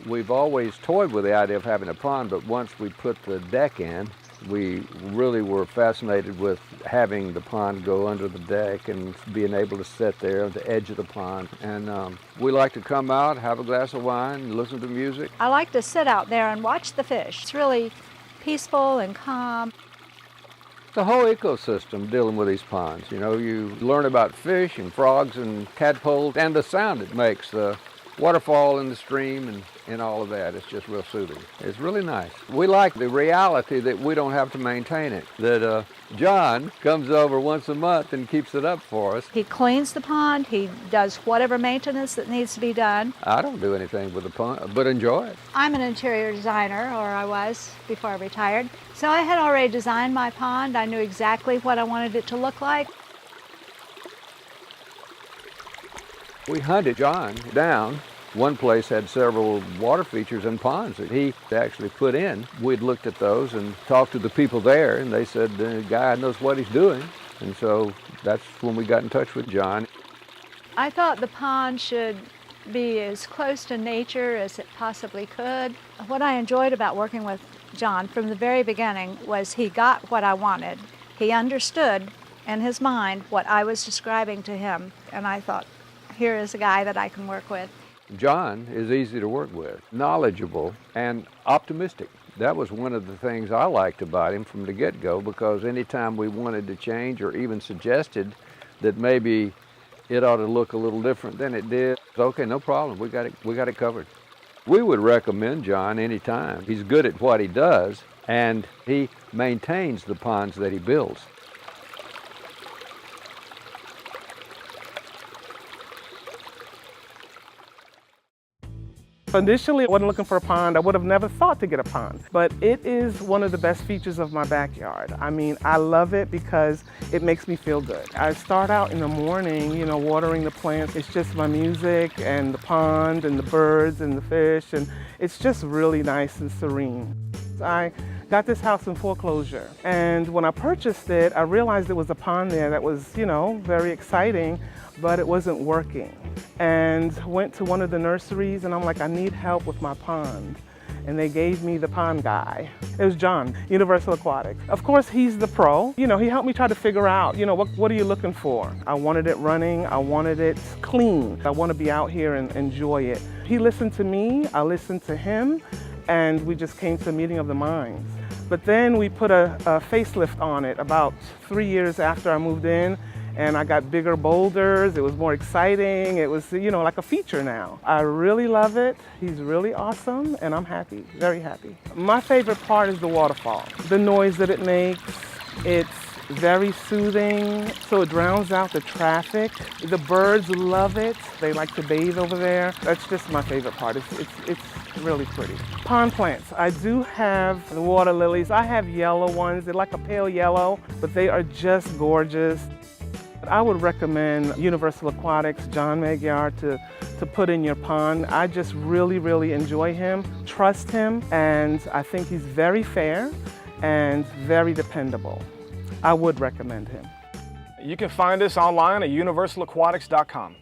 We've always toyed with the idea of having a pond, but once we put the deck in, we really were fascinated with having the pond go under the deck and being able to sit there at the edge of the pond. And we like to come out, have a glass of wine, listen to music. I like to sit out there and watch the fish. It's really peaceful and calm. The whole ecosystem dealing with these ponds. You know, you learn about fish and frogs and tadpoles and the sound it makes, the waterfall in the stream and all of that. It's just real soothing. It's really nice. We like the reality that we don't have to maintain it, that John comes over once a month and keeps it up for us. He cleans the pond. He does whatever maintenance that needs to be done. I don't do anything with the pond, but enjoy it. I'm an interior designer, or I was before I retired. So I had already designed my pond. I knew exactly what I wanted it to look like. We hunted John down. One place had several water features and ponds that he actually put in. We'd looked at those and talked to the people there, and they said, the guy knows what he's doing. And so that's when we got in touch with John. I thought the pond should be as close to nature as it possibly could. What I enjoyed about working with John from the very beginning was he got what I wanted. He understood in his mind what I was describing to him, and I thought, here is a guy that I can work with. John is easy to work with, knowledgeable and optimistic. That was one of the things I liked about him from the get-go, because anytime we wanted to change or even suggested that maybe it ought to look a little different than it did, okay, no problem, we got it covered. We would recommend John anytime. He's good at what he does, and he maintains the ponds that he builds. Initially, I wasn't looking for a pond. I would have never thought to get a pond, but it is one of the best features of my backyard. I mean, I love it because it makes me feel good. I start out in the morning, you know, watering the plants. It's just my music and the pond and the birds and the fish, and it's just really nice and serene. I got this house in foreclosure, and when I purchased it, I realized there was a pond there that was, you know, very exciting, but it wasn't working. And went to one of the nurseries, and I'm like, I need help with my pond. And they gave me the pond guy. It was John, Universal Aquatics. Of course, he's the pro. You know, he helped me try to figure out, you know, what are you looking for? I wanted it running, I wanted it clean. I want to be out here and enjoy it. He listened to me, I listened to him, and we just came to a meeting of the minds. But then we put a facelift on it about 3 years after I moved in, and I got bigger boulders. It was more exciting. It was, you know, like a feature now. I really love it. He's really awesome, and I'm happy, very happy. My favorite part is the waterfall. The noise that it makes, it's very soothing, so it drowns out the traffic. The birds love it. They like to bathe over there. That's just my favorite part. It's really pretty. Pond plants. I do have the water lilies. I have yellow ones. They're like a pale yellow, but they are just gorgeous. I would recommend Universal Aquatics, John Magyar, to put in your pond. I just really, really enjoy him, trust him, and I think he's very fair and very dependable. I would recommend him. You can find us online at universalaquatics.com.